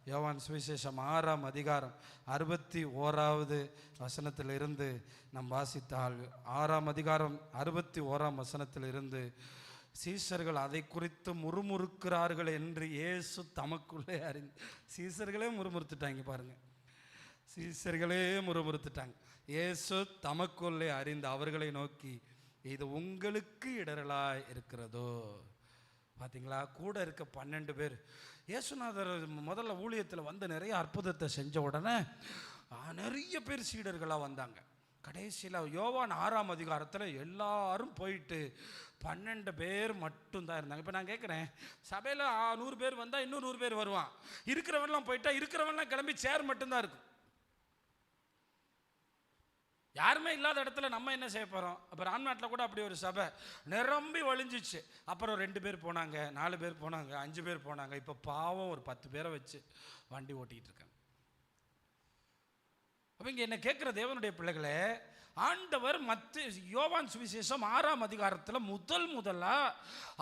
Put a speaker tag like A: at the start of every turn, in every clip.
A: யோவான் சுவிசேஷம் 6ஆம் அதிகாரம் 61வது வசனத்திலிருந்து நாம் வாசித்தால், 6ஆம் அதிகாரம் 61ஆம் வசனத்திலிருந்து, சீசர்கள் அதை குறித்து முறுமுறுக்கிறார்கள் என்று இயேசு தமக்குள்ளே அறிந்து. சீசர்களே முறுமுறுத்துட்டாங்க பாருங்க, சீசர்களே முறுமுறுத்துட்டாங்க. இயேசு தமக்குள்ளே அறிந்து அவர்களை நோக்கி, இது உங்களுக்கு இடரலாய் இருக்கிறதோ? பார்த்தீங்களா, கூட இருக்க 12 பேர். இயேசுநாதர் முதல்ல ஊழியத்தில் வந்து நிறைய அற்புதத்தை செஞ்ச உடனே நிறைய பேர் சீடர்களாக வந்தாங்க. கடைசியில் யோவான் 6ஆம் அதிகாரத்தில் எல்லாரும் போயிட்டு 12 பேர் மட்டும்தான் இருந்தாங்க. இப்போ நான் கேட்குறேன், சபையில் 100 பேர் வந்தால் இன்னும் 100 பேர் வருவான், இருக்கிறவன்லாம் போயிட்டா இருக்கிறவன்லாம் கிளம்பி சேர் மட்டும்தான் இருக்கும். யாருமே இல்லாத இடத்துல நம்ம என்ன செய்ய போகிறோம்? அப்போ ராம்நாட்டில் கூட அப்படி ஒரு சபை நிரம்பி வழிஞ்சிச்சு. அப்புறம் 2 பேர் போனாங்க, 4 பேர் போனாங்க, 5 பேர் போனாங்க. இப்போ பாவம் ஒரு 10 பேரை வச்சு வண்டி ஓட்டிகிட்டு இருக்காங்க. அப்போ இங்கே என்ன கேட்குற தேவனுடைய பிள்ளைகளே, ஆண்டவர் யோவான் சுவிசேஷம் 6ஆம் அதிகாரத்தில் முதலாக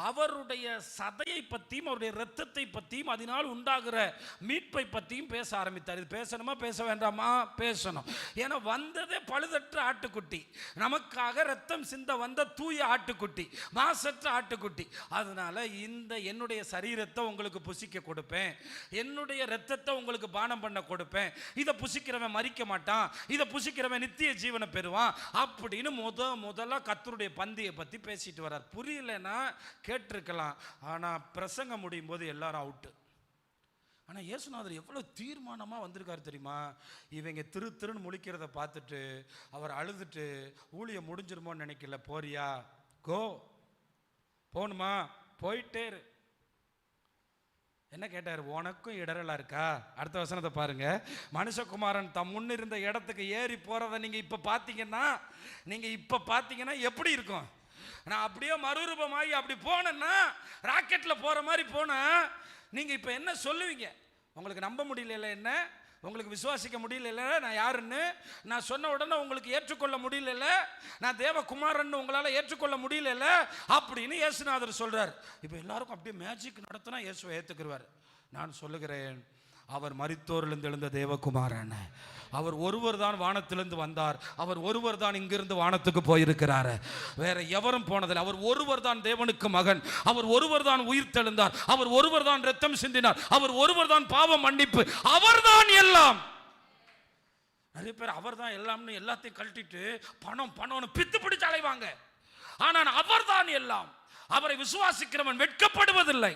A: அவருடைய சதையை பற்றியும் அவருடைய இரத்தத்தை பற்றியும் அதனால் உண்டாகிற மீட்பை பற்றியும் பேச ஆரம்பித்தார். இது பேசணுமா பேச வேண்டாமா? பேசணும். ஏன்னா வந்ததே பழுதற்ற ஆட்டுக்குட்டி, நமக்காக இரத்தம் சிந்த வந்த தூய ஆட்டுக்குட்டி, மாசற்ற ஆட்டுக்குட்டி. அதனால என்னுடைய சரீரத்தை உங்களுக்கு புசிக்க கொடுப்பேன், என்னுடைய இரத்தத்தை உங்களுக்கு பானம் பண்ண கொடுப்பேன். இதை புசிக்கிறவன் மரிக்க மாட்டான், இதை புசிக்கிறவன் நித்திய ஜீவனை பெறுவான் அப்படின்னு முதல்ல கர்த்தருடைய பந்தியை பத்தி பேசிட்டு வர்றார். புரியலன்னா கேட்டிருக்கலாம், ஆனா பிரசங்கம் முடியும் போது எல்லாரும் அவுட்டு. ஆனா இயேசுநாதர் எவ்வளவு தீர்மானமா வந்திருக்காரு தெரியுமா? இவங்க திருன்னு முழிக்கிறத பார்த்துட்டு அவர் அழுதுட்டு, ஊழியம் முடிஞ்சிருமோன்னு நினைக்கல, போறியா கோ, போணுமா போயிட்டே. என்ன கேட்டார்? உனக்கும் இடரலா இருக்கா? அடுத்த வசனத்தை பாருங்க. மனுஷகுமாரன் தம் முன்னிருந்த இடத்துக்கு ஏறி போறதை நீங்க இப்ப பாத்தீங்கன்னா எப்படி இருக்கும்? நான் அப்படியே மறுரூபமாகி அப்படி போனேன்னா, ராக்கெட்ல போற மாதிரி போனா நீங்க இப்ப என்ன சொல்லுவீங்க? உங்களுக்கு நம்ப முடியல, என்ன உங்களுக்கு விசுவாசிக்க முடியல, நான் யாருன்னு நான் சொன்ன உடனே உங்களுக்கு ஏற்றுக்கொள்ள முடியல, நான் தேவகுமாரன் உங்களால ஏற்றுக்கொள்ள முடியல அப்படின்னு இயேசுநாதர் சொல்றார். இப்போ எல்லாருக்கும் அப்படியே மேஜிக் நடத்தினா இயேசுவை ஏற்றுக்குருவார். நான் சொல்லுகிறேன், அவர் மரித்தோரிலிருந்து எழுந்த தேவகுமாரன், அவர் ஒருவர் தான் வானத்திலிருந்து வந்தார், அவர் ஒருவர் தான் இங்கிருந்து வானத்துக்கு போயிருக்கிறார், வேற எவரும் போனதில்லை. அவர் ஒருவர் தான் தேவனுக்கு மகன், அவர் ஒருவர் தான் உயிர் தெழுந்தார், அவர் ஒருவர் தான் இரத்தம் சிந்தினார், அவர் ஒருவர் தான் பாவ மன்னிப்பு, அவர் தான் எல்லாம். நிறைய பேர் அவர் தான் எல்லாம்னு எல்லாத்தையும் கழட்டிட்டு பணம்னு பித்து பிடிச்சு அலைவாங்க. ஆனால் அவர் தான் எல்லாம். அவரை விசுவாசிக்கிறவன் வெட்கப்படுவதில்லை.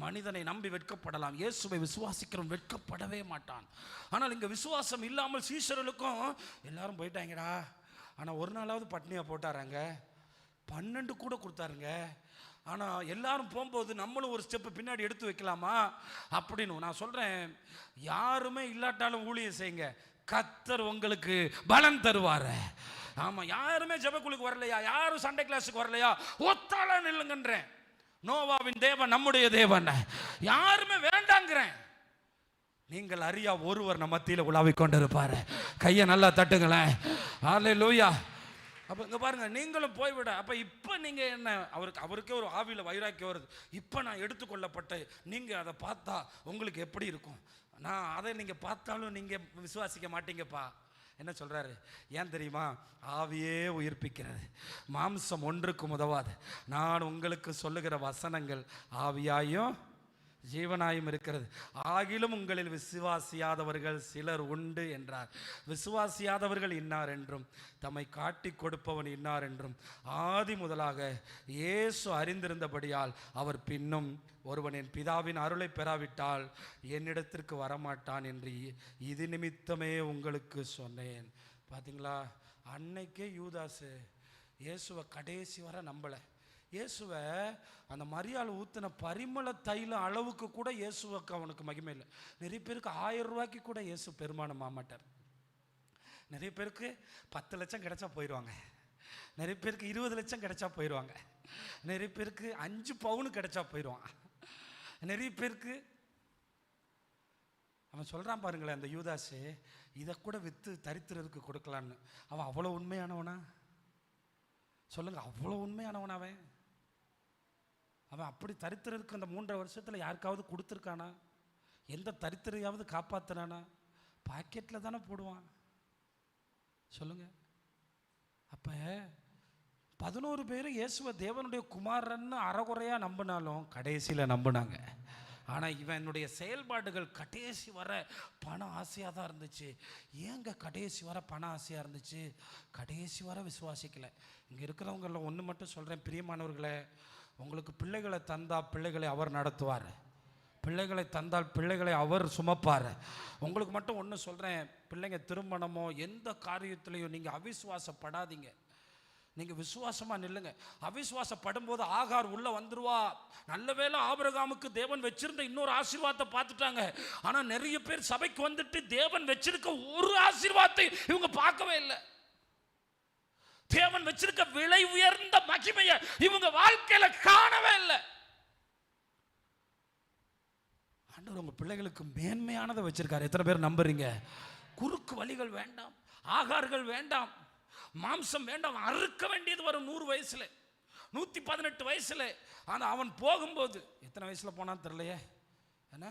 A: மனிதனை நம்பி வெட்கப்படலாம், இயேசுவை விசுவாசிக்கிறவன் வெட்கப்படவே மாட்டான். ஆனால் இங்கே விசுவாசம் இல்லாமல் சீஷர்களுக்கும் எல்லாரும் போயிட்டாங்கடா. ஆனால் ஒரு நாளாவது பட்னியாக போட்டாராங்க, 12 கூட கொடுத்தாருங்க. ஆனால் எல்லாரும் போகும்போது நம்மளும் ஒரு ஸ்டெப்பு பின்னாடி எடுத்து வைக்கலாமா அப்படின்னு நான் சொல்கிறேன். யாருமே இல்லாட்டாலும் ஊழியம் செய்யுங்க, கர்த்தர் உங்களுக்கு பலன் தருவார். ஆமாம், யாருமே ஜெபக்குழுக்கு வரலையா, யாரும் சண்டே கிளாஸுக்கு வரலையா, ஒத்தாள நில்லுங்கன்றேன். நோவாவின் தேவன் நம்முடைய தேவன், யாருமே வேண்டாங்கிறேன். நீங்கள் அறியா ஒருவர் நம்ம மத்தியில் உலாவிக் கொண்டிருப்பாரு. கையை நல்லா தட்டுங்களேன். ஹல்லேலூயா. அப்போ இங்கே பாருங்க, நீங்களும் போய்விட. அப்போ இப்போ நீங்கள் என்ன, அவருக்கே ஒரு ஆவியில் வைராக்கியம் வருது. இப்போ நான் எடுத்துக்கொள்ளப்பட்ட நீங்கள் அதை பார்த்தா உங்களுக்கு எப்படி இருக்கும்? நான் அதை நீங்கள் பார்த்தாலும் நீங்கள் விசுவாசிக்க மாட்டீங்கப்பா. என்ன சொல்றாரு? ஏன் தெரியுமா? ஆவியே உயிர்ப்பிக்கிறது, மாம்சம் ஒன்றுக்கும் உதவாது. நான் உங்களுக்கு சொல்லுகிற வசனங்கள் ஆவியாயும் ஜீவனாயும் இருக்கிறது. ஆகிலும் உங்களில் விசுவாசியாதவர்கள் சிலர் உண்டு என்றார். விசுவாசியாதவர்கள் இன்னார் என்றும் தம்மை காட்டி கொடுப்பவன் இன்னார் என்றும் ஆதி முதலாக இயேசு அறிந்திருந்தபடியால் அவர் பின்னும் ஒருவன் என் பிதாவின் அருளை பெறாவிட்டால் என்னிடத்திற்கு வரமாட்டான் என்று இது நிமித்தமே உங்களுக்கு சொன்னேன். பார்த்தீங்களா, அன்னைக்கே யூதாசு இயேசுவை கடைசி வர நம்பலை. இயேசுவை அந்த மரியாள் ஊற்றின பரிமள தைல அளவுக்கு கூட இயேசுவுக்கு அவனுக்கு மகிமை இல்லை. நிறைய பேருக்கு 1000 ரூபாய்க்கு கூட இயேசு பெருமானம் ஆமாட்டார். நிறைய பேருக்கு 10 லட்சம் கிடைச்சா போயிடுவாங்க, நிறைய பேருக்கு 20 லட்சம் கிடைச்சா போயிடுவாங்க, நிறைய பேருக்கு 5 பவுன் கிடைச்சா போயிடுவான், நிறைய பேருக்கு. அவன் சொல்கிறான் பாருங்களேன், அந்த யூதாசு இதை கூட விற்று தரித்திரருக்கு கொடுக்கலான்னு. அவன் அவ்வளோ உண்மையானவனா சொல்லுங்க? அவ்வளோ உண்மையானவன் அவன் அப்படி தரித்திரருக்கு அந்த 3.5 வருஷத்தில் யாருக்காவது கொடுத்துருக்கானா? எந்த தரித்திரையாவது காப்பாற்றினானா? பாக்கெட்டில் தானே போடுவான், சொல்லுங்க. அப்போ 11 பேர் இயேசுவை தேவனுடைய குமாரன்னு அறகுறையாக நம்பினாலும் கடைசியில் நம்பினாங்க. ஆனால் இவனுடைய செயல்பாடுகள் கடைசி வர பண ஆசையாக தான் இருந்துச்சு. ஏங்க கடைசி வர பண ஆசையாக இருந்துச்சு? கடைசி வர விசுவாசிக்கலை. இங்கே இருக்கிறவங்கள ஒன்று மட்டும் சொல்கிறேன், பிரியமானவர்களே, உங்களுக்கு பிள்ளைகளை தந்தால் பிள்ளைகளை அவர் நடத்துவார், பிள்ளைகளை தந்தால் பிள்ளைகளை அவர் சுமப்பார். உங்களுக்கு மட்டும் ஒன்று சொல்கிறேன், பிள்ளைங்க திருமணமோ எந்த காரியத்திலையும் நீங்கள் அவிசுவாசப்படாதீங்க, நீங்கள் விசுவாசமாக நில்லுங்க. அவிசுவாசப்படும் போது ஆகார் உள்ள வந்துருவா. நல்ல வேளை ஆபிரகாமுக்கு தேவன் வச்சிருந்த இன்னொரு ஆசீர்வாதத்தை பார்த்துட்டாங்க. ஆனால் நிறைய பேர் சபைக்கு வந்துட்டு தேவன் வச்சிருக்க ஒரு ஆசீர்வாதத்தை இவங்க பார்க்கவே இல்லை. தேவன் வச்சிருக்க விலை உயர்ந்த மகிமையை இவங்க வாழ்க்கையில காணவே இல்லை. ஆண்டவர் உங்க பிள்ளைகளுக்கு மேன்மையானதை வச்சிருக்காரு. எத்தனை பேர் நம்புறீங்க? குறுக்கு வழிகள் வேண்டாம், ஆகார்கள் வேண்டாம், மாம்சம் வேண்டாம். அறுக்க வேண்டியது வரும் 100 வயசுல, 118 வயசுல. ஆனால் அவன் போகும்போது எத்தனை வயசுல போனான்னு தெரியலையே, என்ன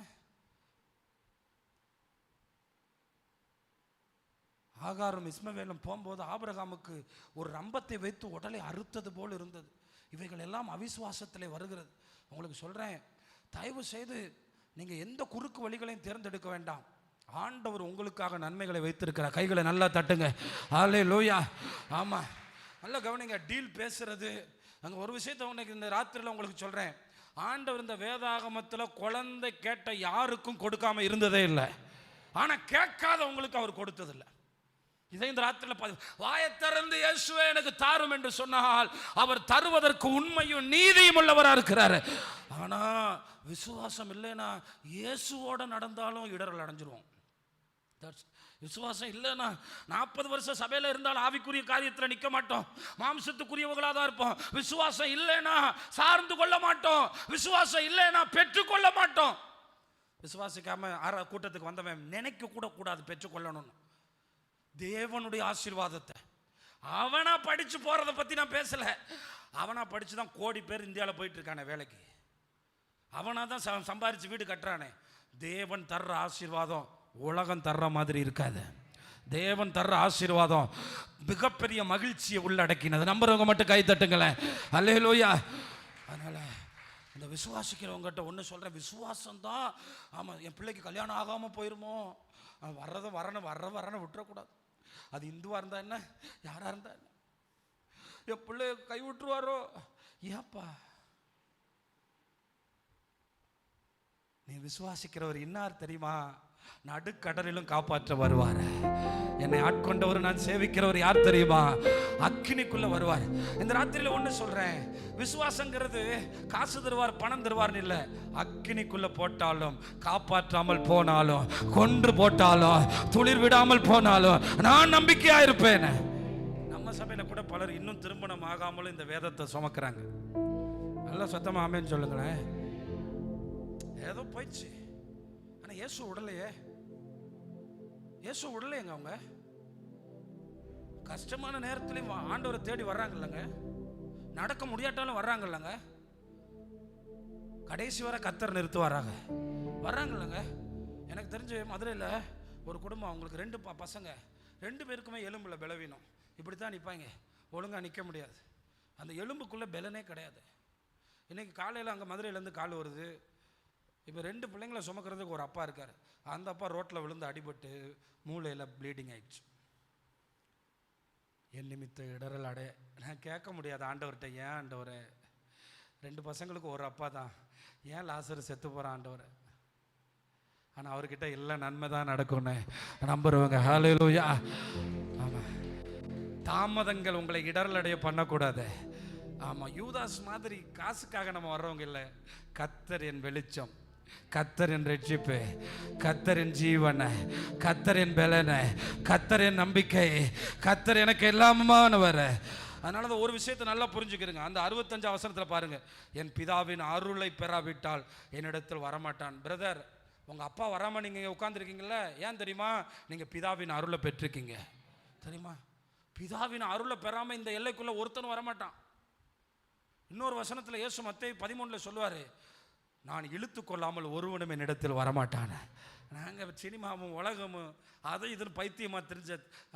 A: ஆகாரும் இஸ்மவேலும் போகும்போது ஆபிரகாமுக்கு ஒரு ரம்பத்தை வைத்து உடலை அறுத்தது போல் இருந்தது. இவைகள் எல்லாம் அவிசுவாசத்திலே வருகிறது. உங்களுக்கு சொல்கிறேன், தயவு செய்து நீங்கள் எந்த குறுக்கு வழிகளையும் தேர்ந்தெடுக்க வேண்டாம். ஆண்டவர் உங்களுக்காக நன்மைகளை வைத்திருக்கிறார். கைகளை நல்லா தட்டுங்க. ஹல்லேலூயா. ஆமாம், நல்லா கவனிங்க. டீல் பேசுறது அங்கே ஒரு விஷயத்தை உனக்கு இந்த ராத்திரியில் உங்களுக்கு சொல்கிறேன். ஆண்டவர் இந்த வேதாகமத்தில் குழந்தை கேட்ட யாருக்கும் கொடுக்காம இருந்ததே இல்லை. ஆனால் கேட்காதவங்களுக்கு அவர் கொடுத்ததில்லை. இதை இந்த ராத்திரியில் வாயை திறந்து இயேசுவே எனக்கு தாரும் என்று சொன்னால் அவர் தருவதற்கு உண்மையும் நீதியும் உள்ளவராக இருக்கிறார். ஆனால் விசுவாசம் இல்லைன்னா இயேசுவோட நடந்தாலும் இடரல் அடைஞ்சிருவோம். விசுவாசம் இல்லைன்னா 40 வருஷம் சபையில் இருந்தாலும் ஆவிக்குரிய காரியத்தில் நிற்க மாட்டோம், மாம்சத்துக்குரியவர்களாக தான் இருப்போம். விசுவாசம் இல்லைன்னா சார்ந்து கொள்ள மாட்டோம், விசுவாசம் இல்லைன்னா பெற்றுக்கொள்ள மாட்டோம். விசுவாசிக்காம கூட்டத்துக்கு வந்தவன் நினைக்க கூட கூடாது பெற்றுக்கொள்ளணும்னு. தேவனுடைய ஆசீர்வாதத்தை அவனா படிச்சு போறதை பத்தி நான் பேசல. அவனா படிச்சு தான் கோடி பேர் இந்தியாவில் போயிட்டு இருக்கானே வேலைக்கு, அவனா தான் சம்பாரிச்சு வீடு கட்டுறானே. தேவன் தர்ற ஆசீர்வாதம் உலகம் தர்ற மாதிரி இருக்காது. தேவன் தர்ற ஆசீர்வாதம் மிகப்பெரிய மகிழ்ச்சியை உள்ளடக்கினது. நம்புறவங்க மட்டும் கை தட்டுங்களேன். அல்லேலூயா. அதனால இந்த விசுவாசிக்கிறவங்ககிட்ட ஒன்று சொல்றேன், விசுவாசம் தான். ஆமாம், என் பிள்ளைக்கு கல்யாணம் ஆகாமல் போயிருமோ, வரணும் விட்டுறக்கூடாது. அது இந்துவா இருந்தா என்ன, யாரா இருந்தா என்ன, என் பிள்ளை கை விட்டுருவாரோ. ஏப்பா, நீ விசுவாசிக்கிறவர் இன்னார் தெரியுமா? நடுக்கடலிலும் காப்பாற்ற வருவார். என்னை ஆட்கொண்டவர் நான் சேவிக்கிறவர் யார் தெரியுமா? அக்கினிக்குள்ள வருவார். இந்த ராத்திரியில ஒண்ணு சொல்றேன், விசுவாசங்கிறது காசு தருவார் பணம் தருவார்னு இல்லை. அக்கினிக்குள்ள போட்டாலும், காப்பாற்றாமல் போனாலும், கொன்று போட்டாலும், துளிர் விடாமல் போனாலும் நான் நம்பிக்கையா இருப்பேன். நம்ம சபையில கூட பலர் இன்னும் திருமணம் ஆகாமலும் இந்த வேதத்தை சுமக்கிறாங்க. நல்லா சத்தமா ஆமேன்னு சொல்லுங்களேன். ஏதோ போயிடுச்சு. ஆனால் இயேசு விடலையே, இயேசு விடலையேங்க. அவங்க கஷ்டமான நேரத்துலையும் ஆண்டவரை தேடி வர்றாங்கல்லங்க, நடக்க முடியாட்டாலும் வர்றாங்கல்லங்க, கடைசி வரை கத்தர் நிறுத்து வர்றாங்கல்லங்க. எனக்கு தெரிஞ்ச மதுரையில் ஒரு குடும்பம், அவங்களுக்கு 2 பசங்க, 2 பேருக்குமே எலும்புல பலவீனம். இப்படி தான் நிற்பாங்க, ஒழுங்காக நிற்க முடியாது. அந்த எலும்புக்குள்ளே பலனே கிடையாது. இன்றைக்கி காலையில் அங்கே மதுரையிலேருந்து கால் வருது. இப்போ 2 பிள்ளைங்களை சுமக்கிறதுக்கு ஒரு அப்பா இருக்கார். அந்த அப்பா ரோட்டில் விழுந்து அடிபட்டு மூளையில் ப்ளீடிங் ஆயிடுச்சு. என் நிமித்த இடரல் அடைய நான் கேட்க முடியாது ஆண்டவர்கிட்ட, ஏன் ஆண்டவரை 2 பசங்களுக்கு ஒரு அப்பா தான், ஏன் லாசர் செத்து போகிறான் ஆண்டவரை? ஆனால் அவர்கிட்ட எல்லா நன்மை தான் நடக்கும்னு நம்புறவங்க. ஹல்லேலூயா. ஆமாம், தாமதங்கள் உங்களை இடரல் அடைய பண்ணக்கூடாது. ஆமாம், யூதாஸ் மாதிரி காசுக்காக நம்ம வர்றவங்க இல்லை. கர்த்தர் என் வெளிச்சம், கர்த்தர் என் ரட்சிப்பு, கர்த்தர் என் ஜீவன், கர்த்தர் என் பலன், கர்த்தர் என் நம்பிக்கை, கர்த்தர் எனக்கு எல்லாமானவர். அதனால தான் ஒரு விஷயத்தை நல்லா புரிஞ்சுக்கிறங்க. அந்த 65 வசனத்தில் பாருங்க, என் பிதாவின் அருளை பெறாவிட்டால் என்னிடத்தில் வரமாட்டான். பிரதர், உங்கள் அப்பா வராமல் நீங்கள் உட்காந்துருக்கீங்கள, ஏன் தெரியுமா? நீங்கள் பிதாவின் அருளை பெற்றிருக்கீங்க. தெரியுமா? பிதாவின் அருளை பெறாமல் இந்த எல்லைக்குள்ளே ஒருத்தனும் வரமாட்டான். இன்னொரு வசனத்தில் இயேசு மத்தேயு 13 சொல்லுவார், நான் இழுத்து கொள்ளாமல் ஒருவனும் என்னிடத்தில் வரமாட்டான. நாங்கள் சினிமாவும் உலகமும் அது இதுன்னு பைத்தியமாக தெரிஞ்ச,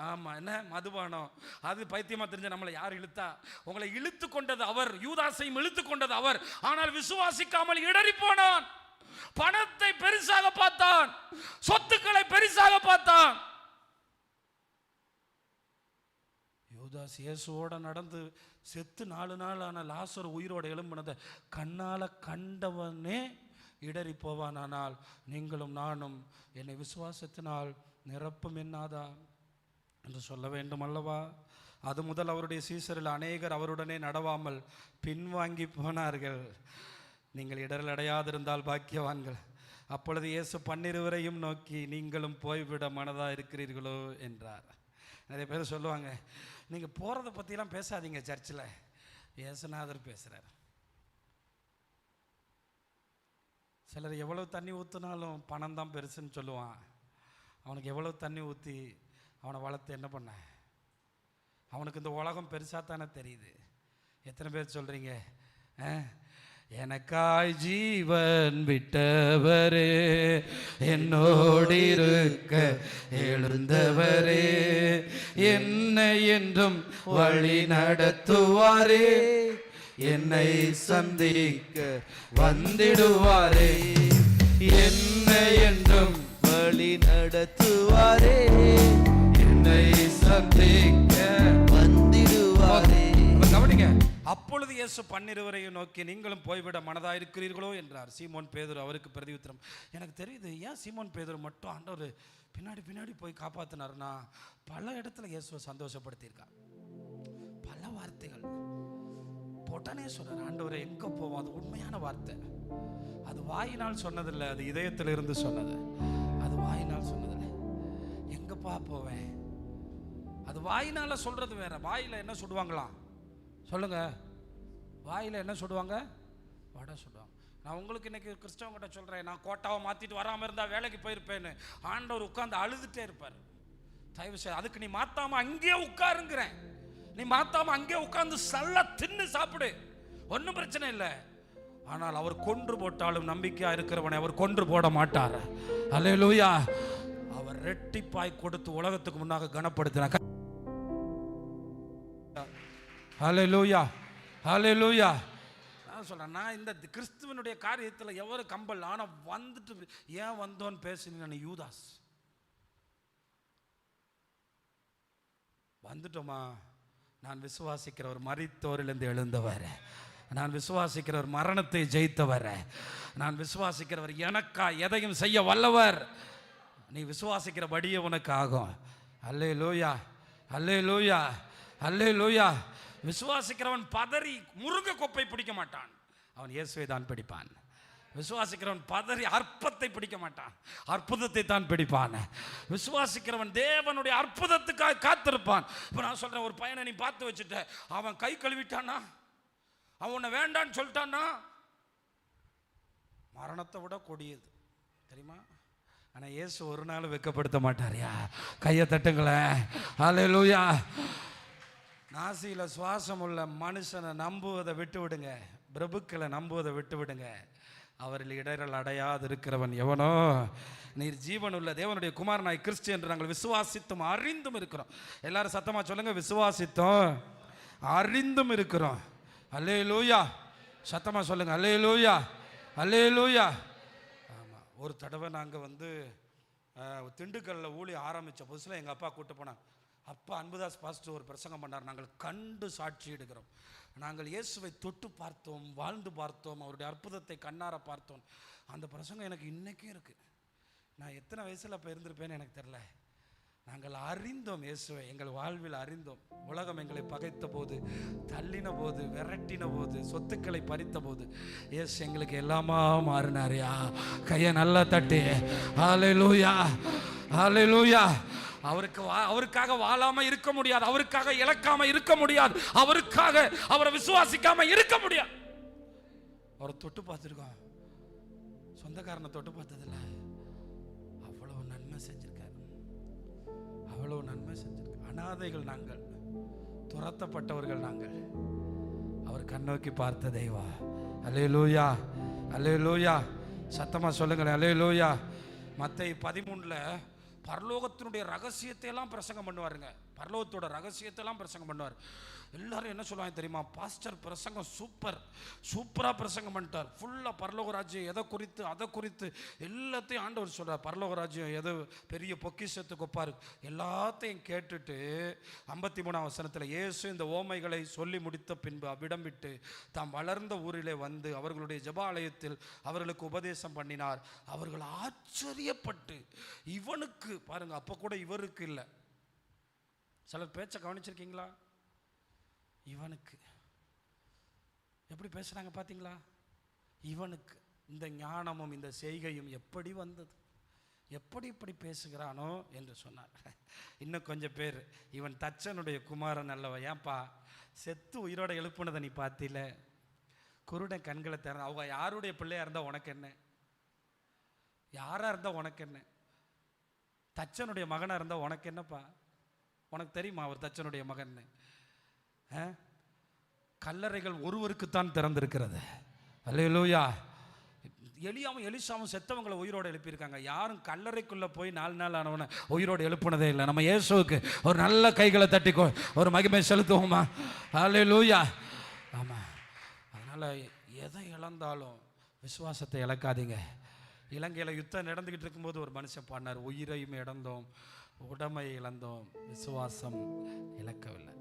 A: ஆமாம், என்ன மதுபானம் அது பைத்தியமாக தெரிஞ்ச நம்மளை யார் இழுத்தா? உங்களை இழுத்து கொண்டது அவர், யூதாசையும் இழுத்து கொண்டது அவர். ஆனால் விசுவாசிக்காமல் இடறி போனான். பணத்தை பெருசாக பார்த்தான், சொத்துக்களை பெருசாக பார்த்தான். யூதாஸ் இயேசுவோட நடந்து செத்து 4 நாள் ஆன லாசர் உயிரோட எழும்பினதை கண்ணால கண்டவனே இடறி போவானால் நீங்களும் நானும் என்னை விசுவாசத்தினால் நிரப்பும் என்னாதா என்று சொல்ல வேண்டும் அல்லவா? அது முதல் அவருடைய சீசரில் அநேகர் அவருடனே நடவாமல் பின்வாங்கி போனார்கள். நீங்கள் இடரல் அடையாதிருந்தால் பாக்கியவான்கள். அப்பொழுது இயேசு 12 நோக்கி, நீங்களும் போய்விட மனதாக இருக்கிறீர்களோ என்றார். நிறைய பேர் சொல்லுவாங்க, நீங்கள் போகிறத பற்றிலாம் பேசாதீங்க சர்ச்சில். இயேசுநாதர் பேசுகிறார். சிலர் எவ்வளோ தண்ணி ஊற்றினாலும் பணம் தான் பெருசுன்னு சொல்லுவான். அவனுக்கு எவ்வளோ தண்ணி ஊற்றி அவனை வளர்த்து என்ன பண்ண? அவனுக்கு இந்த உலகம் பெருசாக தானே தெரியுது. எத்தனை பேர் சொல்கிறீங்க, எனக்காய் ஜீவன் விட்டவரே, என்னோடு இருக்க எழுந்தவரே, என்னை என்றும் வழி நடத்துவாரே, என்னை சந்திக்க வந்திடுவாரே, என்னை என்றும் வழி நடத்துவாரே, என்னை சந்திக்க வந்திடுவாரே. கவனிங்க, அப்பொழுது இயேசு 12 நோக்கி, நீங்களும் போய்விட மனதாயிருக்கிறீர்களோ என்றார். சீமோன் பேதுரு அவருக்கு பிரதியுத்தரம், எனக்கு தெரியுது ஏன் சீமோன் பேதுரு மட்டும் ஆண்டவர் பின்னாடி பின்னாடி போய் காப்பாற்றினார்னா, பல இடத்துல இயேசுவை சந்தோஷப்படுத்தியிருக்கார். பல வார்த்தைகள் உடனே சொல்றார், ஆண்டவரை எங்க போவோம்? அது உண்மையான வார்த்தை. அது வாயினால் சொன்னதில்லை, அது இதயத்தில் இருந்து சொன்னது. அது வாயினால் சொன்னதில்லை. எங்கப்பா போவேன்? அது வாயினால சொல்றது வேற. வாயில என்ன சொல்லுவாங்களாம் சொல்லுங்க? வாயில என்ன சொல்லுவாங்க? வடை சொல்லுவாங்க. நான் உங்களுக்கு இன்னைக்கு கிறிஸ்தவங்கிட்ட சொல்றேன், நான் கோட்டாவை மாத்திட்டு வராமல் இருந்தா வேலைக்கு போயிருப்பேன்னு. ஆண்டவர் உட்கார்ந்து அழுதுட்டே இருப்பார். தயவு செய்து அதுக்கு நீ மாத்தாம அங்கேயே உட்காருங்கிறேன். நீ மாத்தாம அங்கே உட்கார்ந்து சல்ல தின்னு சாப்பிடு, ஒன்றும் பிரச்சனை இல்லை. ஆனால் அவர் கொன்று போட்டாலும் நம்பிக்கையா இருக்கிறவனை அவர் கொன்று போட மாட்டார். அல்லேலூயா. அவர் ரெட்டிப்பாய் கொடுத்து உலகத்துக்கு முன்னாக கனப்படுத்தினார். அல்லேலூயா, அல்லேலூயா. நான் சொல்றேன், நான் இந்த கிறிஸ்துவனுடைய காரியத்தில் எவரு கம்பல், ஆனால் வந்துட்டு ஏன் வந்தோன்னு பேசினேன். யூதாஸ் வந்துட்டோமா? நான் விசுவாசிக்கிறவர் மரித்தோரிலிருந்து எழுந்தவர், நான் விசுவாசிக்கிறவர் மரணத்தை ஜெயித்தவர், நான் விசுவாசிக்கிறவர் எனக்கா எதையும் செய்ய வல்லவர். நீ விசுவாசிக்கிறபடியே உனக்கு ஆகும். அல்லேலூயா, அல்லேலூயா, அல்லேலூயா. விசுவாசிக்கிறவன் பதறி முருங்கை கொப்பை பிடிக்க மாட்டான், அவன் இயேசுவை தான் பிடிப்பான். விசுவாசிக்கிறவன் பதறி அற்பத்தை பிடிக்க மாட்டான், அற்புதத்தை தான் பிடிப்பான். விசுவாசிக்கிறவன் தேவனுடைய அற்புதத்துக்காக காத்திருப்பான். இப்போ நான் சொல்றேன், ஒரு பையனை நீ பார்த்து வச்சுட்ட, அவன் கை கழுவிட்டானா, அவன் உன்னை வேண்டான்னு சொல்லிட்டான்னா, மரணத்தை விட கொடியது தெரியுமா? ஆனால் இயேசு ஒரு நாள் வெட்கப்படுத்த மாட்டாரியா? கையை தட்டுங்களேன். அல்லேலூயா. நாசியில சுவாசம் உள்ள மனுஷனை நம்புவதை விட்டு விடுங்க, பிரபுக்களை நம்புவதை விட்டு விடுங்க. அவரில் இடரல் அடையாது இருக்கிறவன் எவனோ? நீர் ஜீவன் உள்ள தேவனுடைய குமாரனாய் கிறிஸ்து என்று நாங்கள் விசுவாசித்தும் அறிந்தும் இருக்கிறோம். எல்லாரும் சத்தமா சொல்லுங்க, விசுவாசித்தோம் அறிந்தும் இருக்கிறோம். அல்லேலூயா. சத்தமா சொல்லுங்க, அல்லேலூயா, அல்லேலூயா. ஆமாம், ஒரு தடவை நாங்கள் திண்டுக்கல்லில் ஊழி ஆரம்பித்த புதுசில் எங்கள் அப்பா கூப்பிட்டு போனாங்க. அப்பா அன்புதாஸ் பாஸ்டர் ஒரு பிரசங்கம் பண்ணார். நாங்கள் கண்டு சாட்சி எடுக்கிறோம். நாங்கள் இயேசுவை தொட்டு பார்த்தோம், வாழ்ந்து பார்த்தோம், அவருடைய அற்புதத்தை கண்ணார பார்த்தோம். அந்த பிரசங்கம் எனக்கு இன்றைக்கும் இருக்குது. நான் எத்தனை வயசில் அப்போ இருந்திருப்பேன்னு எனக்கு தெரில. நாங்கள் அறிந்தோம் இயேசுவை, எங்கள் வாழ்வில் அறிந்தோம். உலகம் எங்களை பகைத்த போது, தள்ளின போது, விரட்டின போது, சொத்துக்களை பறித்த போது இயேசு எங்களுக்கு எல்லாமா மாறினாரியா? கையை நல்லா தட்டி ஹல்லேலூயா, ஹல்லேலூயா. அவருக்காக வாழாம இருக்க முடியாது, அவருக்காக இழக்காம இருக்க முடியாது, அவருக்காக அவரை விசுவாசிக்காம இருக்க முடியாது. அவரை தொட்டு பார்த்துருக்கோம், சொந்தக்காரனை தொட்டு பார்த்ததில்ல. அவ்வளவு நன்மை செஞ்சிருக்காரு, அவ்வளவு நன்மை செஞ்சிருக்காரு. அனாதைகள் நாங்கள், துரத்தப்பட்டவர்கள் நாங்கள், அவர் கண்ணோக்கி பார்த்த தெய்வா. அல்லேலூயா. அல்லேலூயா. சத்தமாக சொல்லுங்களேன், அல்லேலூயா. மத்தேயு 13 பரலோகத்தினுடைய ரகசியத்தை எல்லாம் பிரசங்கம் பண்ணுவாருங்க. பரலோகத்தோட ரகசியத்தை எல்லாம் பிரசங்கம் பண்ணுவார். எல்லாரும் என்ன சொல்லுவாங்க தெரியுமா? பாஸ்டர் பிரசங்கம் சூப்பராக பிரசங்கம் பண்ணிட்டார். ஃபுல்லாக பரலோக ராஜ்யம் எதை குறித்து அதை குறித்து எல்லாத்தையும் ஆண்டவர் சொல்கிறார். பரலோக ராஜ்யம் எது பெரிய பொக்கிஷத்துக்கு ஒப்பாரு. எல்லாத்தையும் கேட்டுட்டு 53ஆம் வசனத்தில் இயேசு இந்த ஓமைகளை சொல்லி முடித்த பின்பு அவ்விடம் விட்டு தாம் வளர்ந்த ஊரிலே வந்து அவர்களுடைய ஜெபாலயத்தில் அவர்களுக்கு உபதேசம் பண்ணினார். அவர்கள் ஆச்சரியப்பட்டு, இவனுக்கு பாருங்க, அப்போ கூட இவருக்கு இல்லை. சிலர் பேச்சை கவனிச்சிருக்கீங்களா? இவனுக்கு எப்படி பேசுறாங்க பார்த்தீங்களா? இவனுக்கு இந்த ஞானமும் இந்த செய்கையும் எப்படி வந்தது, எப்படி இப்படி பேசுகிறானோ என்று சொன்னார். இன்னும் கொஞ்சம் பேர், இவன் தச்சனுடைய குமாரன் அல்லவா, ஏன்பா செத்து உயிரோட எழுப்புனதை நீ பார்த்தில, குருடன் கண்களை திறந்த, அவங்க யாருடைய பிள்ளையா இருந்தால் உனக்கு என்ன, யாராக இருந்தால் உனக்கு என்ன, தச்சனுடைய மகனாக இருந்தால் உனக்கு என்னப்பா, உனக்கு தெரியுமா அவர் தச்சனுடைய மகன்? கல்லறைகள் ஒருவருக்குத்தான் திறந்திருக்கிறது. அல்லேலூயா. எலியாவும் எலிசாவும் செத்தவங்களை உயிரோடு எழுப்பியிருக்காங்க. யாரும் கல்லறைக்குள்ளே போய் 4 நாள் ஆனவனை உயிரோடு எழுப்புனதே இல்லை. நம்ம இயேசுவுக்கு ஒரு நல்ல கைகளை தட்டிக்கோ, ஒரு மகிமை செலுத்துவோமா? அல்லேலூயா. ஆமாம். அதனால் எதை இழந்தாலும் விசுவாசத்தை இழக்காதீங்க. இலங்கையில் யுத்தம் நடந்துக்கிட்டு இருக்கும்போது ஒரு மனுஷன் பாடினார், உயிரையும் இழந்தோம், உடமை இழந்தோம், விசுவாசம் இழக்கவில்லை.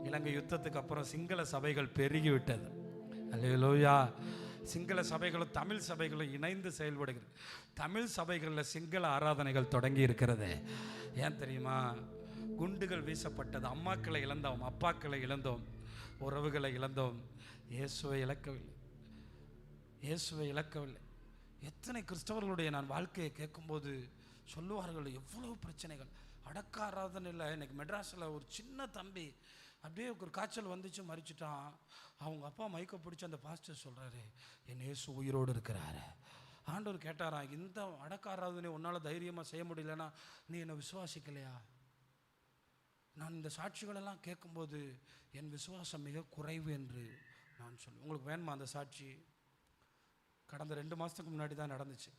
A: இலங்கை யுத்தத்துக்கு அப்புறம் சிங்கள சபைகள் பெருகிவிட்டது. அல்லேலூயா. சிங்கள சபைகளும் தமிழ் சபைகளும் இணைந்து செயல்படுகிறது. தமிழ் சபைகளில் சிங்கள ஆராதனைகள் தொடங்கி இருக்கிறது. ஏன் தெரியுமா? குண்டுகள் வீசப்பட்டது. அம்மாக்களை இழந்தோம், அப்பாக்களை இழந்தோம், உறவுகளை இழந்தோம். இயேசுவை இழக்கவில்லை, இயேசுவை இழக்கவில்லை. எத்தனை கிறிஸ்தவர்களுடைய நான் வாழ்க்கையை கேட்கும்போது சொல்லுவார்கள், எவ்வளவு பிரச்சனைகள். அடக்க ஆராதனையில் இன்னைக்கு மெட்ராஸில் ஒரு சின்ன தம்பி அப்படியே ஒரு காய்ச்சல் வந்துச்சு, மறிச்சிட்டான். அவங்க அப்பா மைக்க பிடிச்சி அந்த பாஸ்டர் சொல்கிறாரு, என் இயேசு உயிரோடு இருக்கிறாரு. ஆண்டவர் கேட்டாராம், இந்த அடக்க ஆராதனை உன்னால் தைரியமாக செய்ய முடியலன்னா நீ என்னை விசுவாசிக்கலையா? நான் இந்த சாட்சிகளெல்லாம் கேட்கும்போது என் விசுவாசம் மிக குறைவு என்று நான் சொல்லுவேன். உங்களுக்கு வேணுமா அந்த சாட்சி? கடந்த 2 மாதத்துக்கு முன்னாடி தான் நடந்துச்சு.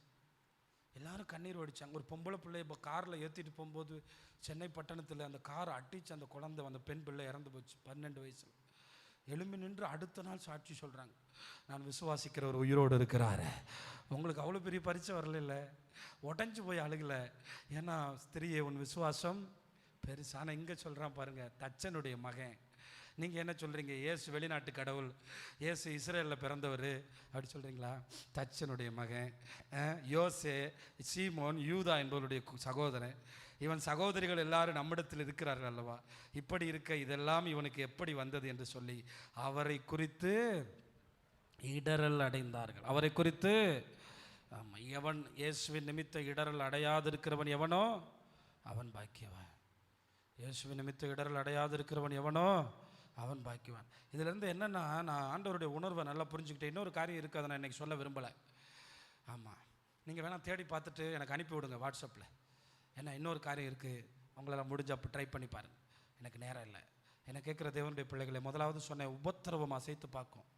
A: எல்லாரும் கண்ணீர் வடித்தாங்க. ஒரு பொம்பளை பிள்ளை இப்போ காரில் ஏற்றிட்டு போகும்போது சென்னை பட்டணத்தில் அந்த காரை அட்டிச்சு அந்த குழந்தை, அந்த பெண் பிள்ளை இறந்து போச்சு 12 வயசில். எழும்பி நின்று அடுத்த நாள் சாட்சி சொல்கிறாங்க, நான் விசுவாசிக்கிற ஒரு உயிரோடு இருக்கிறாரு. உங்களுக்கு அவ்வளோ பெரிய பரிச்சை வரல, உடஞ்சி போய் அழுகலை. ஏன்னா ஸ்திரியே உன் விசுவாசம் பெருசு. ஆனால் இங்கே சொல்கிறான் பாருங்கள், தச்சனுடைய மகன். நீங்கள் என்ன சொல்கிறீங்க? இயேசு வெளிநாட்டு கடவுள், இயேசு இஸ்ரேலில் பிறந்தவர் அப்படி சொல்கிறீங்களா? தச்சனுடைய மகன் யோசே, சீமோன், யூதா என்பவருடைய சகோதரன். இவன் சகோதரிகள் எல்லாரும் நம்மிடத்தில் இருக்கிறார்கள் அல்லவா? இப்படி இருக்க இதெல்லாம் இவனுக்கு எப்படி வந்தது என்று சொல்லி அவரை குறித்து இடரல் அடைந்தார்கள். அவரை குறித்து எவன் இயேசுவின் நிமித்த இடரல் அடையாதிருக்கிறவன் எவனோ அவன் பாக்கியவான். இயேசுவின் நிமித்த இடரல் அடையாதிருக்கிறவன் எவனோ அவன் பாக்கியவான். இதிலேருந்து என்னென்னா, நான் ஆண்டவருடைய உணர்வை நல்லா புரிஞ்சுக்கிட்டேன். இன்னொரு காரியம் இருக்குது, அதை நான் இன்றைக்கி சொல்ல விரும்பலை. ஆமாம், நீங்கள் வேணால் தேடி பார்த்துட்டு எனக்கு அனுப்பி விடுங்க வாட்ஸ்அப்பில். ஏன்னா இன்னொரு காரியம் இருக்குது, உங்களால் முடிஞ்ச அப்போ ட்ரை பண்ணி பாருங்கள். எனக்கு நேரம் இல்லை. என்னை கேட்குற தேவனுடைய பிள்ளைகளை, முதலாவது சொன்ன உபத்திரவம் அசைத்து பார்க்கும்.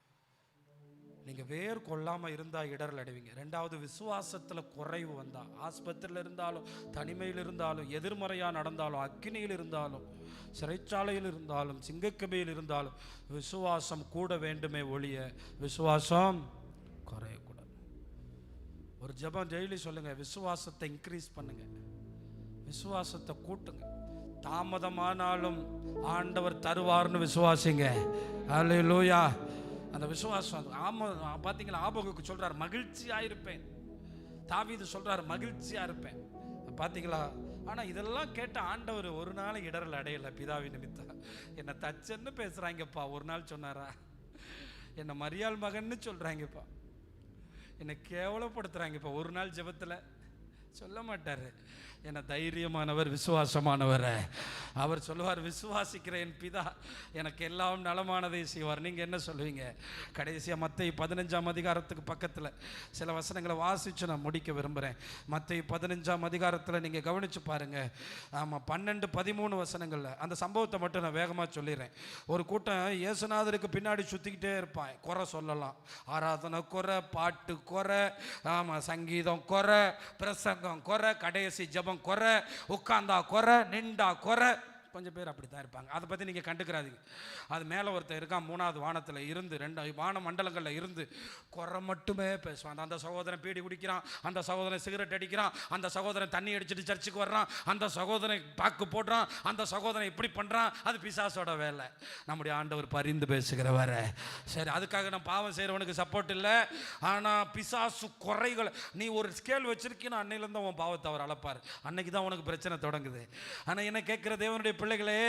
A: நீங்கள் வேர் கொள்ளாமல் இருந்தால் இடரல் அடைவீங்க. 2வது, விசுவாசத்தில் குறைவு வந்தால், ஆஸ்பத்திரியில் இருந்தாலும், தனிமையில் இருந்தாலும், எதிர்மறையாக நடந்தாலும், அக்கினியில் இருந்தாலும், சிறைச்சாலையில் இருந்தாலும், சிங்கக்கபியில் இருந்தாலும், விசுவாசம் கூட வேண்டுமே ஒழிய விசுவாசம் குறையக்கூடாது. ஒரு ஜெபம் டெய்லி சொல்லுங்கள், விசுவாசத்தை இன்க்ரீஸ் பண்ணுங்க, விசுவாசத்தை கூட்டுங்க. தாமதமானாலும் ஆண்டவர் தருவார்னு விசுவாசிங்க. அல்லேலூயா. அந்த விசுவாசம் பார்த்தீங்களா? ஆபகுக்கு சொல்றார், மகிழ்ச்சியாக இருப்பேன். தாவீது சொல்றார், மகிழ்ச்சியாக இருப்பேன். பார்த்தீங்களா? ஆனால் இதெல்லாம் கேட்ட ஆண்டவர் ஒரு நாள் இடரல் அடையலை. பிதாவின் நிமித்தம் என்னை தச்சன்னு பேசுகிறாங்கப்பா. ஒரு நாள் சொன்னாரா? என்னை மரியாள் மகன்னு சொல்கிறாங்கப்பா, என்னை கேவலப்படுத்துகிறாங்கப்பா. ஒரு நாள் ஜெபத்தில் சொல்ல மாட்டார். ஏன்னா தைரியமானவர், விசுவாசமானவர். அவர் சொல்லுவார், விசுவாசிக்கிற என் பிதா எனக்கு எல்லாம் நலமானதை செய்வார். நீங்கள் என்ன சொல்லுவீங்க? கடைசியாக மத்தேயு 15ஆம் அதிகாரத்துக்கு பக்கத்தில் சில வசனங்களை வாசித்து நான் முடிக்க விரும்புகிறேன். மத்தேயு 15ஆம் அதிகாரத்தில் நீங்கள் கவனித்து பாருங்கள். ஆமாம், 12-13 வசனங்களில் அந்த சம்பவத்தை மட்டும் நான் வேகமாக சொல்லிடுறேன். ஒரு கூட்டம் இயேசுநாதருக்கு பின்னாடி சுற்றிக்கிட்டே இருப்பான். குறை சொல்லலாம், ஆராதனை குறை, பாட்டு குறை, ஆமாம் சங்கீதம் குறை, பிரசங்கம் குறை, கடைசி ஜெபம் குறை, உட்கார்ந்தா குறை, நின்றா குறை. கொஞ்சம் பேர் அப்படி தான் இருப்பாங்க. அதை பற்றி நீங்கள் கண்டுக்கிறாதீங்க. அது மேலே ஒருத்தர் இருக்கான், 3வது வானத்தில் இருந்து 2 வான மண்டலங்களில் இருந்து குறை மட்டுமே பேசுவான். அந்த சகோதரன் பீடி குடிக்கிறான், அந்த சகோதரன் சிகரெட் அடிக்கிறான், அந்த சகோதரன் தண்ணி அடிச்சுட்டு சர்ச்சுக்கு வர்றான், அந்த சகோதரன் பாக்கு போடுறான், அந்த சகோதரன் இப்படி பண்ணுறான். அது பிசாசோட வேலை. நம்முடைய ஆண்டவர் பரிந்து பேசுகிறவர. சரி, அதுக்காக நான் பாவம் செய்கிறவனுக்கு சப்போர்ட் இல்லை. ஆனால் பிசாசு குறைகளை நீ ஒரு ஸ்கேல் வச்சிருக்கீன்னு அன்னையிலேருந்து உன் பாவத்தை அவர் அளப்பார். அன்னைக்கு தான் உனக்கு பிரச்சனை தொடங்குது. ஆனால் என்ன கேட்குற தேவனுடைய பிள்ளைகளே,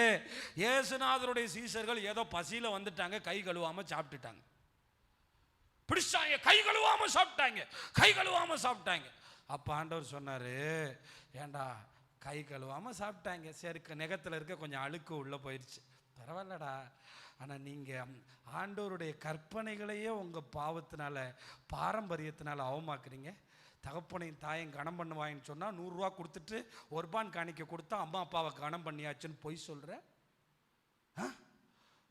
A: இயேசுநாதருடைய சீஷர்கள் ஏதோ பசியில வந்துட்டாங்க, கை கழுவாம சாப்பிட்டுட்டாங்க. பிடிச்சாங்க, கை கழுவாம சாப்பிட்டாங்க, கை கழுவாம சாப்பிட்டாங்க. அப்ப ஆண்டவர் சொன்னாரு, ஏண்டா கை கழுவாம சாப்பிட்டாங்க, சரி நெகத்துல இருக்க கொஞ்சம் அழுக்கு உள்ள போயிடுச்சு, பரவாயில்லடா. ஆனா நீங்க ஆண்டவருடைய கற்பனைகளையே உங்க பாவத்தினால, பாரம்பரியத்தினால அவமாக்குறீங்க. தகப்பனையும் தாயும் கணம் பண்ணுவாயின்னு சொன்னால் 100 ரூபா கொடுத்துட்டு ஒருபான் காணிக்க கொடுத்தா அம்மா அப்பாவை கணம் பண்ணியாச்சுன்னு பொய் சொல்கிற.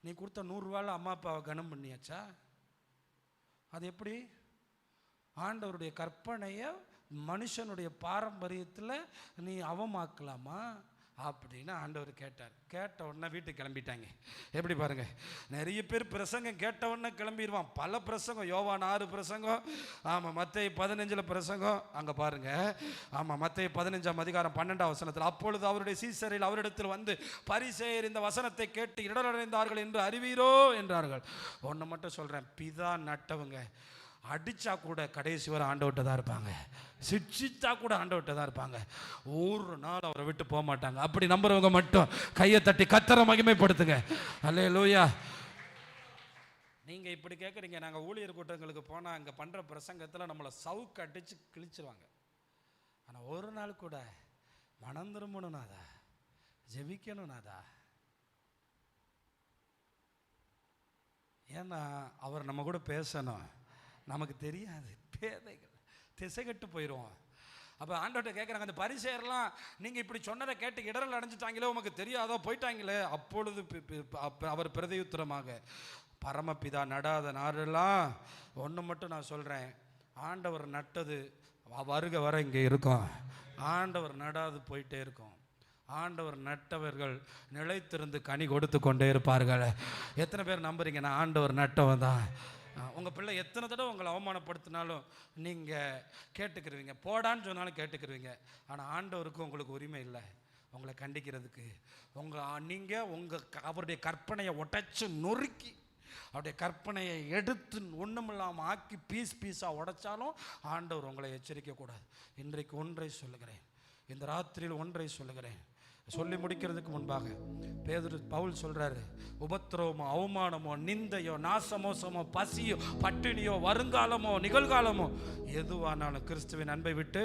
A: நீ கொடுத்த 100 ரூபாயில் அம்மா அப்பாவை கணம் பண்ணியாச்சா? அது எப்படி? ஆண்டவருடைய கற்பனையை மனுஷனுடைய பாரம்பரியத்தில் நீ அவமாக்கலாமா அப்படின்னு ஆண்டவர் கேட்டார். கேட்ட உடனே வீட்டுக்கு கிளம்பிட்டாங்க. எப்படி பாருங்க, நிறைய பேர் பிரசங்கம் கேட்ட உடனே கிளம்பிடுவான். பல பிரசங்கம், யோவான் 6 பிரசங்கம், ஆமாம் மத்தேயு 15 பிரசங்கம். அங்கே பாருங்க, ஆமாம் மத்தேயு 15ஆம் அதிகாரம் 12ஆம் வசனத்தில், அப்பொழுது அவருடைய சீசரில் அவரிடத்தில் வந்து பரிசேயர் இந்த வசனத்தை கேட்டு இடரடைந்தார்கள் என்று அறிவீரோ என்றார்கள். ஒன்று மட்டும் சொல்கிறேன், பிதா நட்டவங்க அடித்தா கூட கடைசி வரை ஆண்டவர்கிட்ட தான் இருப்பாங்க, சிட்சித்தா கூட ஆண்டவர்கிட்ட தான் இருப்பாங்க. ஒரு நாள் அவரை விட்டு போக மாட்டாங்க. அப்படி நம்புறவங்க மட்டும் கையை தட்டி கர்த்தரை மகிமைப்படுத்துங்க. அல்லேலூயா. நீங்கள் இப்படி கேட்குறீங்க, நாங்கள் ஊழியர் கூட்டங்களுக்கு போனால் அங்கே பண்ணுற பிரசங்கத்தில் நம்மளை சவுக்கு அடித்து கிழிச்சிருவாங்க. ஆனால் ஒரு நாள் கூட மனம் திரும்பணும்னாதா, ஜெபிக்கணும்னாதா. ஏன்னா அவர் நம்ம கூட பேசணும். நமக்கு தெரியாது, பேதைகள் திசைகட்டு போயிடுவோம். அப்போ ஆண்டவர்கிட்ட கேட்குறாங்க, அந்த பரிசேயர்லாம் நீங்கள் இப்படி சொன்னதை கேட்டு இடரல் அடைஞ்சிட்டாங்களே, உமக்கு தெரியாதோ போயிட்டாங்களே. அப்பொழுது அவர் பிரதியுத்தரமாக, பரமபிதா நடாத நாடெல்லாம் ஒன்று மட்டும் நான் சொல்கிறேன், ஆண்டவர் நட்டது வருக வர இங்கே இருக்கும், ஆண்டவர் நடாது போயிட்டே இருக்கும். ஆண்டவர் நட்டவர்கள் நிலைத்திருந்து கனி கொடுத்து கொண்டே இருப்பார்கள். எத்தனை பேர் நம்புறீங்க நான் ஆண்டவர் நட்டவன் தான்? உங்கள் பிள்ளை எத்தனை தடவை உங்களை அவமானப்படுத்தினாலும் நீங்கள் கேட்டுக்கிருவீங்க, போடான்னு சொன்னாலும் கேட்டுக்கிருவீங்க. ஆனால் ஆண்டவருக்கு உங்களுக்கு உரிமை இல்லை உங்களை கண்டிக்கிறதுக்கு. நீங்கள் அவருடைய கற்பனையை உடைச்சு நொறுக்கி, அவருடைய கற்பனையை எடுத்து ஒன்றுமில்லாமல் ஆக்கி பீஸாக உடைச்சாலும் ஆண்டவர் உங்களை எச்சரிக்கக்கூடாது. இன்றைக்கு ஒன்றை சொல்லுகிறேன், இந்த ராத்திரியில் ஒன்றை சொல்லுகிறேன். சொல்லி முடிக்கிறதுக்கு முன்பாக பவுல் சொல்றாரு, உபத்திரவமோ அவமானமோ நிந்தையோ நாசமோசமோ பசியோ பட்டினியோ வருங்காலமோ நிகழ்காலமோ எதுவானாலும் கிறிஸ்துவின் அன்பை விட்டு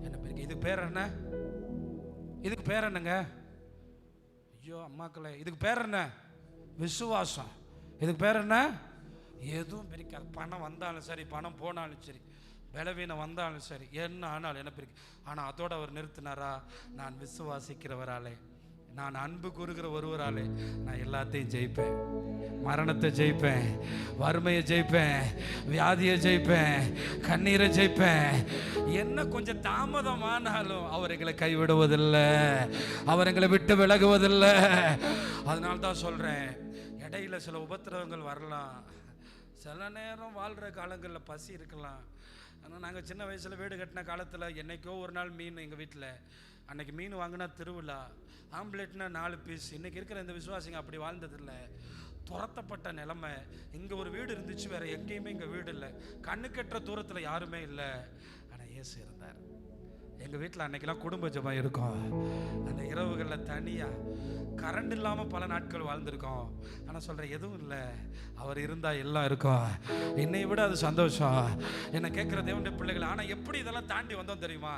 A: என்ன பேர், இதுக்கு பேர் என்ன, இதுக்கு பேர் என்னங்க? ஐயோ அம்மாக்களே, இதுக்கு பேர் என்ன? விசுவாசம். இதுக்கு பேர் என்ன? எதுவும் பிரிக்காது. பணம் வந்தாலும் சரி, பணம் போனாலும் சரி, பலவீனம் வந்தாலும் சரி, என்ன ஆனாலும் என்ன பிரிக்க. ஆனால் அதோடு அவர் நிறுத்தினாரா, நான் விசுவாசிக்கிறவராலே, நான் அன்பு கூறுகிற ஒருவராலே நான் எல்லாத்தையும் ஜெயிப்பேன். மரணத்தை ஜெயிப்பேன், வறுமையை ஜெயிப்பேன், வியாதியை ஜெயிப்பேன், கண்ணீரை ஜெயிப்பேன். என்ன கொஞ்சம் தாமதமானாலும் அவர் எங்களை கைவிடுவதில்லை, அவர் எங்களை விட்டு விலகுவதில்லை. அதனால தான் சொல்கிறேன், இடையில சில உபத்திரவங்கள் வரலாம், சில நேரம் வாழ்கிற காலங்களில் பசி இருக்கலாம். ஆனால் நாங்கள் சின்ன வயசில் வீடு கட்டின காலத்தில் என்றைக்கோ ஒரு நாள் மீன் எங்கள் வீட்டில், அன்றைக்கி மீன் வாங்கினா திருவிழா, ஆம்லேட்னா 4 பீஸ். இன்றைக்கி இருக்கிற இந்த விசுவாசிங்க அப்படி வாழ்ந்ததில்லை. துரத்தப்பட்ட நிலைமை. இங்கே ஒரு வீடு இருந்துச்சு, வேறு எங்கேயுமே இங்கே வீடு இல்லை, கண்ணு கெட்டுற தூரத்தில் யாருமே இல்லை. ஆனால் இயேசு இருந்தார். எங்கள் வீட்டில் அன்னைக்கெல்லாம் குடும்ப ஜெபம் இருக்கும். அந்த இரவுகளில் தனியாக கரண்ட் இல்லாமல் பல நாட்கள் வாழ்ந்திருக்கோம். ஆனால் சொல்கிறேன், எதுவும் இல்லை, அவர் இருந்தால் எல்லாம் இருக்கும். என்னை விட அது சந்தோஷம். என்னை கேட்குற தேவனுடைய பிள்ளைகள். ஆனால் எப்படி இதெல்லாம் தாண்டி வந்தோம் தெரியுமா?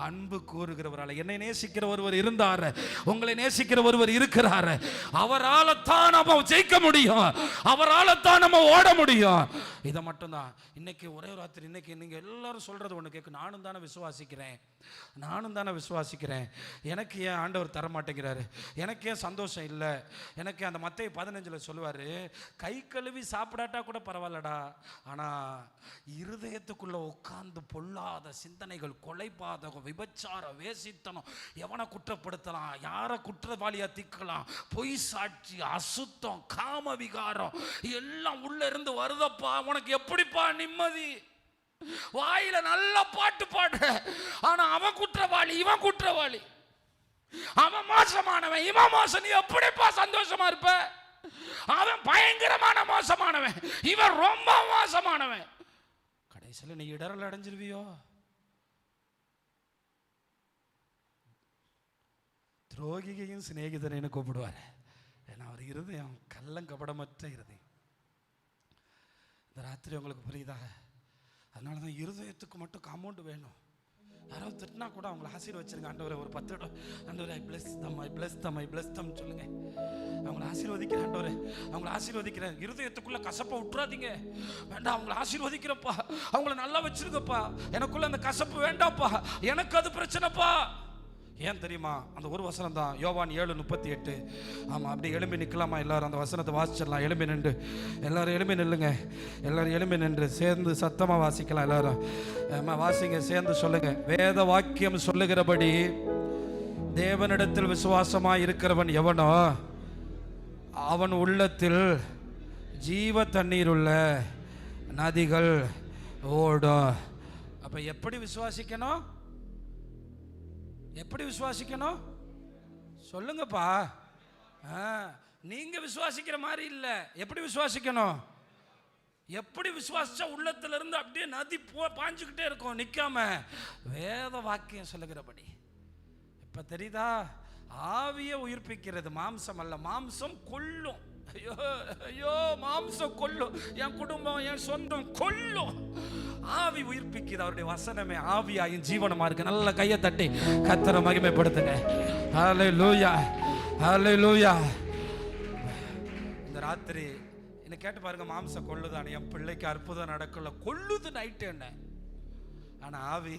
A: அன்பு கூறுகிறவரால். என்னை நேசிக்கிற ஒருவர் இருந்தார், உங்களை நேசிக்கிற ஒருவர் இருக்கிறார். அவரால் தான் நம்ம ஜெயிக்க முடியும், அவரால் தான் நம்ம ஓட முடியும். இதை மட்டும்தான். இன்னைக்கு ஒரே ராத்திரி, இன்னைக்கு நீங்கள் எல்லாரும் சொல்கிறது ஒன்று கேட்க, நானும் தானே விசுவாசிக்கிறேன், நானும் தானே விசுவாசிக்கிறேன், எனக்கு ஏன் ஆண்டவர் தர மாட்டேங்கிறாரு, எனக்கு ஏன் சந்தோஷம் இல்லை, எனக்கு அந்த மத்தேயு 15 சொல்லுவார், கை கழுவி சாப்பிடாட்டா கூட பரவாயில்லடா, ஆனால் இருதயத்துக்குள்ள உட்கார்ந்து பொல்லாத சிந்தனைகள், கொலைபாதகம், விபச்சாரம், வேசித்தனம், எவனை குற்றப்படுத்தலாம், யாரை குற்றவாளியா திக்கலாம், பொய் சாட்சி, அசுத்தம், காம விகாரம் எல்லாம் உள்ள இருந்து வருதப்பா. உனக்கு எப்படிப்பா நிம்மதி? வாயில நல்ல பாட்டு பாடுற, ஆனா அவன் குற்றவாளி, இவன் குற்றவாளி, அவன் மோசமானவன், இவன் மோசம், நீ எப்படிப்பா சந்தோஷமா இருப்ப? அவன் பயங்கரமான மோசமானவன், இவன் ரொம்ப மோசமானவன். கடைசியில் நீ இடரல் அடைஞ்சிருவியோ? துரோகியையும் சிநேகிதனை கூப்பிடுவார். ஏன்னா அவர் இருதயம் கள்ளங்கபடமற்ற இருதயம். இந்த ராத்திரி உங்களுக்கு புரியுதா? அதனால தான் இருதயத்துக்கு மட்டும் காம்பவுண்ட் வேணும். யாராவது திட்டினா கூட அவங்களை ஆசீர்வச்சிருங்க. ஆண்டவரே ஒரு 10 இடம், ஆண்டவரே ஐ பிளஸ் தம், ஐ பிளஸ் தம், ஐ பிளஸ் தம் சொல்லுங்க. அவங்களை ஆசீர்வதிக்கிறேன் ஆண்டவரே, அவங்களை ஆசீர்வதிக்கிறேன். இருதயத்துக்குள்ள கசப்பை விட்டுறாதீங்க. வேண்டாம், அவங்களை ஆசீர்வதிக்கிறப்பா, அவங்கள நல்லா வச்சிருக்கப்பா. எனக்குள்ள அந்த கசப்பு வேண்டாப்பா, எனக்கு அது பிரச்சனைப்பா. ஏன் தெரியுமா? அந்த ஒரு வசனம் தான், யோவான் 7:38. ஆமாம், அப்படி எழும்பி நிற்கலாமா? எல்லாரும் அந்த வசனத்தை வாசிச்சிடலாம். எழும்பி நின்று, எல்லாரும் எழும்பி நில்லுங்க, எல்லாரும் எழும்பி நின்று சேர்ந்து சத்தமாக வாசிக்கலாம். எல்லாரும் வாசிங்க, சேர்ந்து சொல்லுங்க. வேத வாக்கியம் சொல்லுகிறபடி தேவனிடத்தில் விசுவாசமாக இருக்கிறவன் எவனோ அவன் உள்ளத்தில் ஜீவ தண்ணீர் உள்ள நதிகள் ஓடும். அப்போ எப்படி விசுவாசிக்கணும்? எப்படி விசுவாசிக்கணும் சொல்லுங்கப்பா. நீங்க விசுவாசிக்கிற மாதிரி இல்ல. எப்படி விசுவாசிக்கணும்? எப்படி விசுவாசிச்சா உள்ளத்துல இருந்து அப்படியே நதி பாஞ்சுக்கிட்டே இருக்கும், நிக்காம. வேத வாக்கியம் சொல்லுகிறபடி. இப்ப தெரியுதா? ஆவியை உயிர்ப்பிக்கிறது, மாம்சம் அல்ல. மாம்சம் கொல்லும். ஐயோ ஐயோ, மாம்சம் கொல்லும், என் குடும்பம், என் சொந்தம் கொல்லும். ஆவி உயிர்ப்பிக்குது. அவருடைய வசனமே ஆவியாயும் ஜீவனமா இருக்கு. நல்ல கையை தட்டி கர்த்தரை மகிமைப்படுத்துங்க. ஹல்லேலூயா, ஹல்லேலூயா. இந்த ராத்திரி என்ன கேட்டு பாருங்க, மாம்சம் கொல்லுதான். என் பிள்ளைக்கு அற்புதம் நடக்கல, கொல்லுது நைட்டு என்ன. ஆனா ஆவி